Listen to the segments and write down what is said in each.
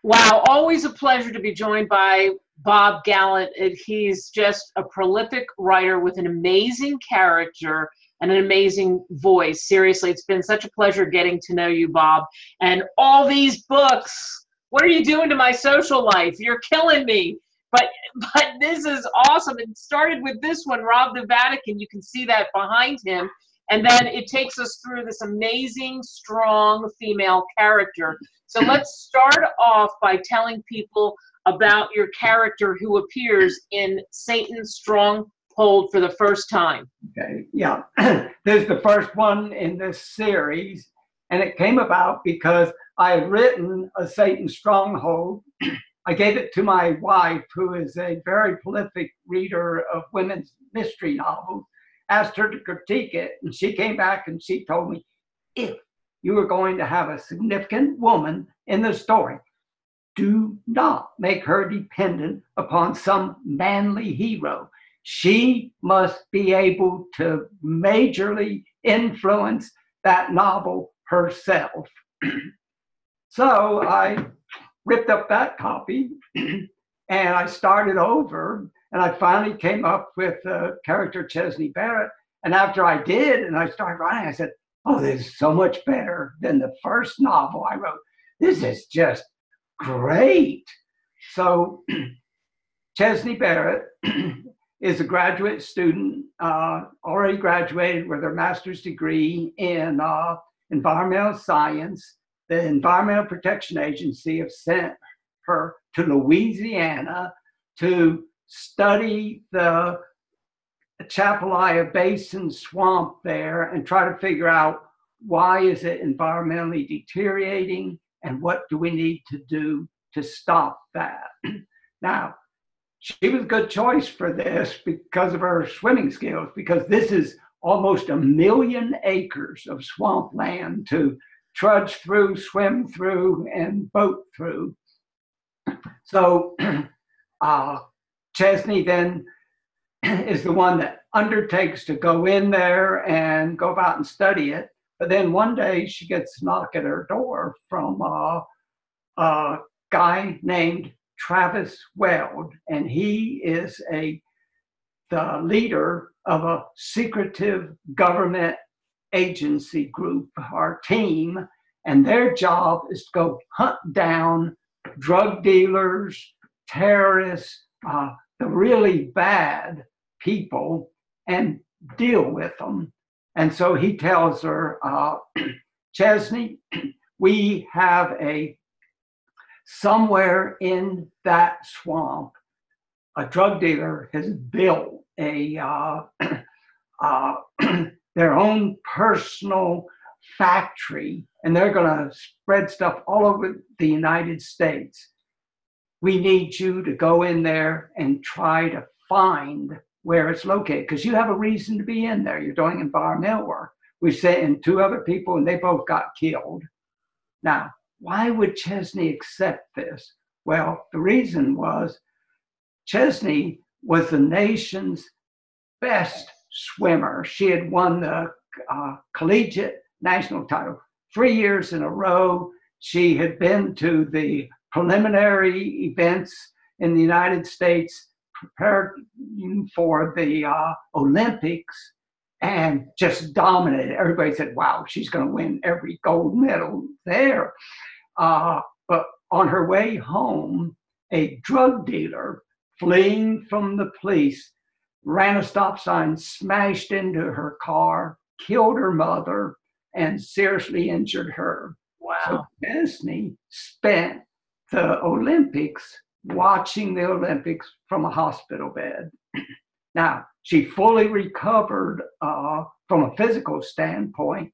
Wow, always a pleasure to be joined by Bob Gallant. He's just a prolific writer with an amazing character and an amazing voice. Seriously, it's been such a pleasure getting to know you, Bob. And all these books, what are you doing to my social life? You're killing me. But this is awesome. It started with this one, Rob the Vatican. You can see that behind him. And then it takes us through this amazing, strong female character. So let's start off by telling people about your character who appears in Satan's Stronghold for the first time. Okay, yeah. This is the first one in this series, and it came about because I had written a Satan's Stronghold. I gave it to my wife, who is a very prolific reader of women's mystery novels, asked her to critique it, and she came back and she told me, if you were going to have a significant woman in the story, do not make her dependent upon some manly hero. She must be able to majorly influence that novel herself. So I ripped up that copy and I started over, and I finally came up with the character Chesney Barrett. And after I did, and I started writing, I said, oh, this is so much better than the first novel I wrote. This is just great. So Chesney Barrett is a graduate student, already graduated with her master's degree in environmental science. The Environmental Protection Agency have sent her to Louisiana to study the Chapalaya Basin swamp there and try to figure out why is it environmentally deteriorating and what do we need to do to stop that. Now, she was a good choice for this because of her swimming skills, because this is almost 1 million acres of swampland to trudge through, swim through, and boat through. So Chesney then is the one that undertakes to go in there and go out and study it. But then one day she gets a knock at her door from a guy named Travis Weld, and he is the leader of a secretive government agency group, our team, and their job is to go hunt down drug dealers, terrorists, the really bad people, and deal with them. And so he tells her, Chesney, we have somewhere in that swamp, a drug dealer has built their own personal factory, and they're going to spread stuff all over the United States. We need you to go in there and try to find where it's located, because you have a reason to be in there. You're doing environmental work. We sent in 2 other people, and they both got killed. Now, why would Chesney accept this? Well, the reason was Chesney was the nation's best swimmer. She had won the collegiate national title 3 years in a row. She had been to the preliminary events in the United States, prepared for the Olympics, and just dominated. Everybody said, wow, she's going to win every gold medal there. But on her way home, a drug dealer fleeing from the police ran a stop sign, smashed into her car, killed her mother, and seriously injured her. Wow. So Chesney spent the Olympics watching the Olympics from a hospital bed. Now, she fully recovered from a physical standpoint,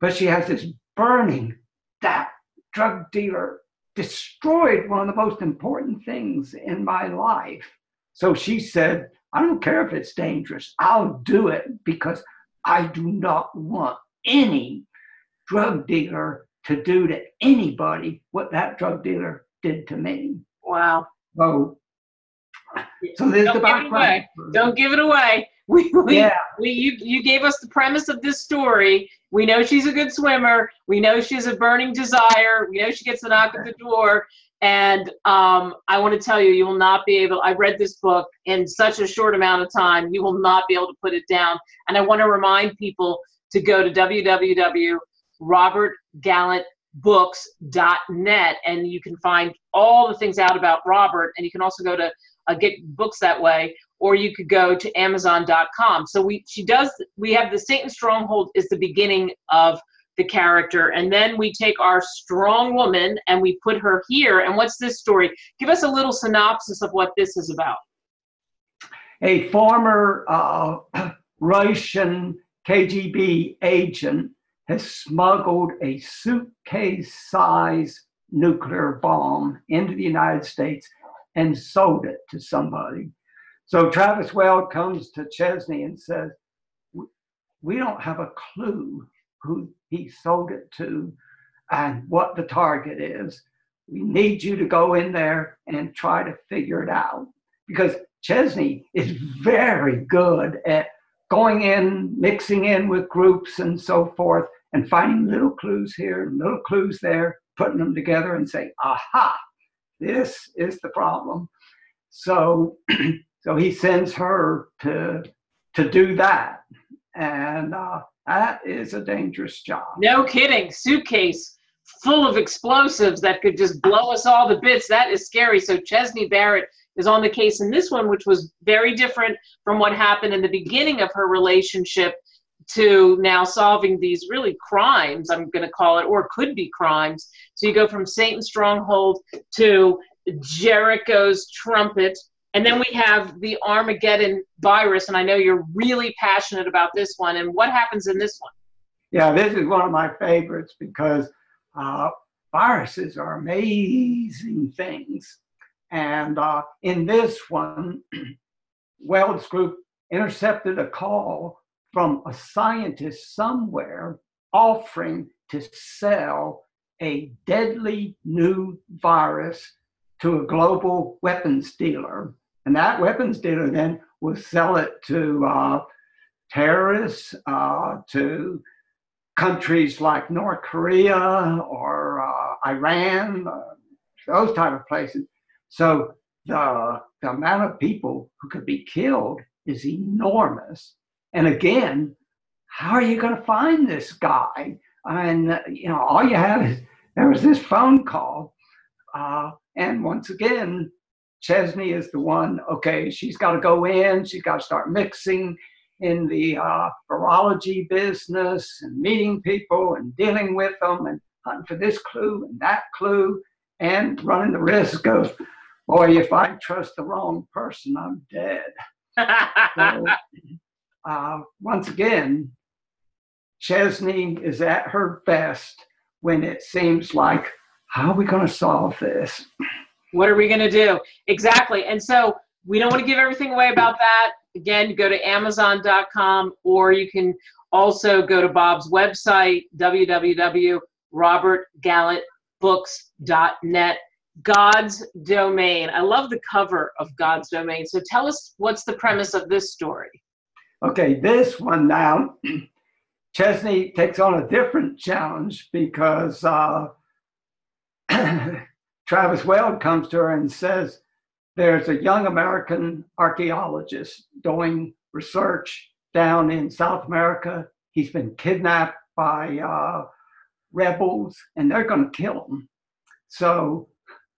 but she has this burning, that drug dealer destroyed one of the most important things in my life. So she said, I don't care if it's dangerous. I'll do it because I do not want any drug dealer to do to anybody what that drug dealer did to me. Wow. So this is about away. Don't give it away. You gave us the premise of this story. We know she's a good swimmer. We know she has a burning desire. We know she gets a knock at the door. And I want to tell you, you will not be able, I read this book in such a short amount of time, you will not be able to put it down. And I want to remind people to go to www.robertgallantbooks.net, and you can find all the things out about Robert, and you can also go to get books that way, or you could go to amazon.com. So we have the Satan Stronghold is the beginning of the character, and then we take our strong woman and we put her here. And what's this story? Give us a little synopsis of what this is about. A former Russian KGB agent has smuggled a suitcase-sized nuclear bomb into the United States and sold it to somebody. So Travis Weld comes to Chesney and says, we don't have a clue who he sold it to and what the target is. We need you to go in there and try to figure it out. Because Chesney is very good at going in, mixing in with groups and so forth, and finding little clues here and little clues there, putting them together and saying, aha, this is the problem. So, so he sends her to do that. And that is a dangerous job. No kidding. Suitcase full of explosives that could just blow us all to bits. That is scary. So Chesney Barrett is on the case in this one, which was very different from what happened in the beginning of her relationship to now solving these really crimes, I'm going to call it, or could be crimes. So you go from Satan's Stronghold to Jericho's trumpet. And then we have the Armageddon virus, and I know you're really passionate about this one. And what happens in this one? Yeah, this is one of my favorites because viruses are amazing things. And in this one, Weld's group intercepted a call from a scientist somewhere offering to sell a deadly new virus to a global weapons dealer. And that weapons dealer then will sell it to terrorists, to countries like North Korea or Iran, those type of places. So the amount of people who could be killed is enormous. And again, how are you going to find this guy? And all you have is there was this phone call. And once again, Chesney is the one, okay, she's got to go in, she's got to start mixing in the virology business and meeting people and dealing with them and hunting for this clue and that clue and running the risk of, boy, if I trust the wrong person, I'm dead. So, once again, Chesney is at her best when it seems like, how are we going to solve this? What are we going to do? Exactly. And so we don't want to give everything away about that. Again, go to amazon.com, or you can also go to Bob's website, www.robertgallantbooks.net. God's Domain. I love the cover of God's Domain. So tell us, what's the premise of this story? Okay, this one now, Chesney takes on a different challenge because Travis Weld comes to her and says, there's a young American archaeologist doing research down in South America. He's been kidnapped by rebels, and they're going to kill him. So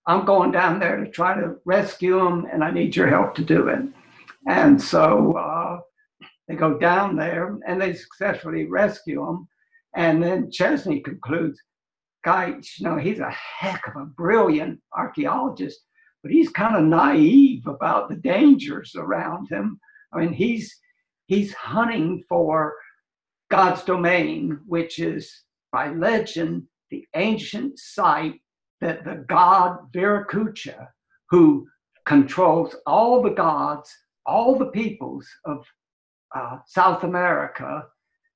I'm going down there to try to rescue him, and I need your help to do it. And so they go down there, and they successfully rescue him. And then Chesney concludes, guy, he's a heck of a brilliant archaeologist, but he's kind of naive about the dangers around him. I mean, he's hunting for God's Domain, which is, by legend, the ancient site that the god Viracocha, who controls all the gods, all the peoples of South America,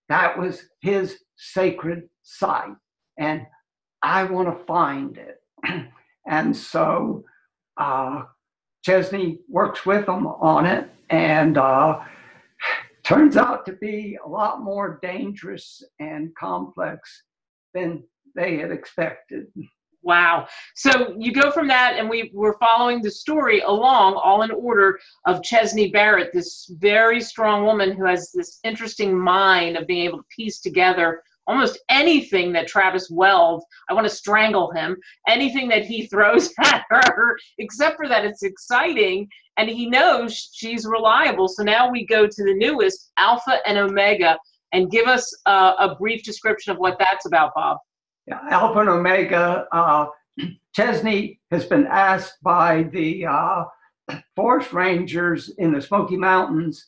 that was his sacred site. And I want to find it. And so Chesney works with them on it, and turns out to be a lot more dangerous and complex than they had expected. Wow. So you go from that, and we're following the story along, all in order, of Chesney Barrett, this very strong woman who has this interesting mind of being able to piece together almost anything that Travis Weld, I want to strangle him, anything that he throws at her, except for that it's exciting, and he knows she's reliable. So now we go to the newest, Alpha and Omega, and give us a brief description of what that's about, Bob. Yeah, Alpha and Omega, Chesney has been asked by the forest rangers in the Smoky Mountains.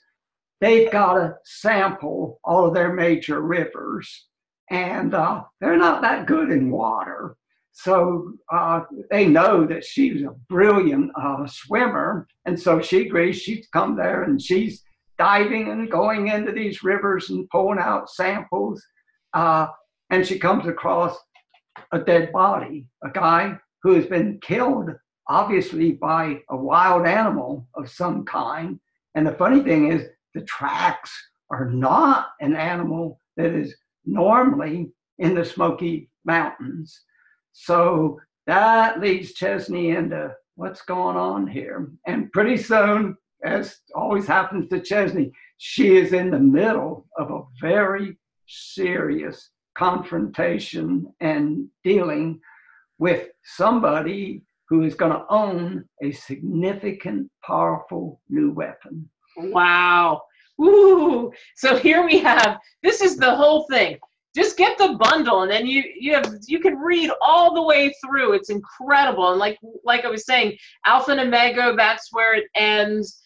They've got to sample all of their major rivers, and they're not that good in water. So they know that she's a brilliant swimmer, and so she agrees. She's come there, and she's diving and going into these rivers and pulling out samples. And she comes across a dead body, a guy who has been killed, obviously by a wild animal of some kind. And the funny thing is, the tracks are not an animal that is normally in the Smoky Mountains. So that leads Chesney into what's going on here. And pretty soon, as always happens to Chesney, she is in the middle of a very serious confrontation and dealing with somebody who is going to own a significant, powerful new weapon. Wow. Ooh. So here we have, this is the whole thing. Just get the bundle, and then you can read all the way through. It's incredible. And like I was saying, Alpha and Omega, that's where it ends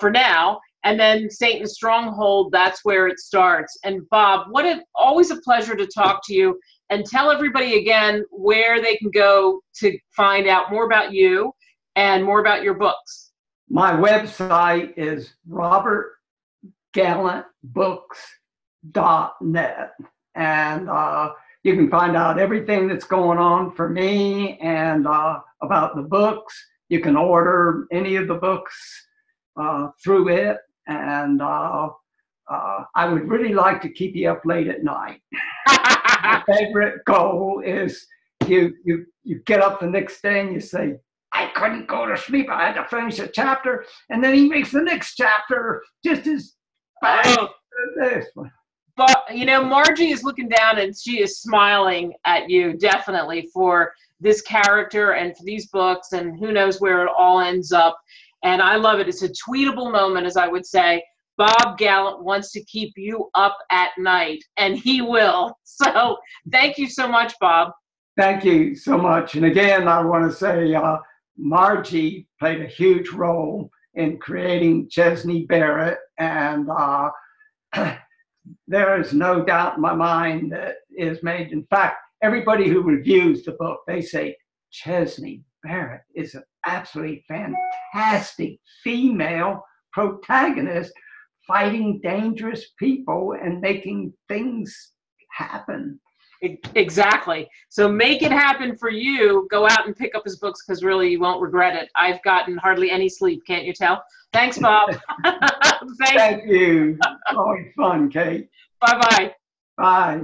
for now. And then Satan's Stronghold, that's where it starts. And Bob, always a pleasure to talk to you. And tell everybody again where they can go to find out more about you and more about your books. My website is robertgallantbooks.net. And you can find out everything that's going on for me and about the books. You can order any of the books through it. And I would really like to keep you up late at night. My favorite goal is you get up the next day and you say, I couldn't go to sleep. I had to finish a chapter. And then he makes the next chapter just as fast as this one. But, Margie is looking down and she is smiling at you, definitely, for this character and for these books, and who knows where it all ends up. And I love it. It's a tweetable moment, as I would say. Bob Gallant wants to keep you up at night, and he will. So thank you so much, Bob. Thank you so much. And again, I want to say Margie played a huge role in creating Chesney Barrett, and there is no doubt in my mind that is made. In fact, everybody who reviews the book, they say Chesney Barrett is an absolutely fantastic female protagonist fighting dangerous people and making things happen. Exactly. So make it happen for you. Go out and pick up his books, because really you won't regret it. I've gotten hardly any sleep, can't you tell? Thanks, Bob. Thank you. Always fun, Kate. Bye-bye. Bye.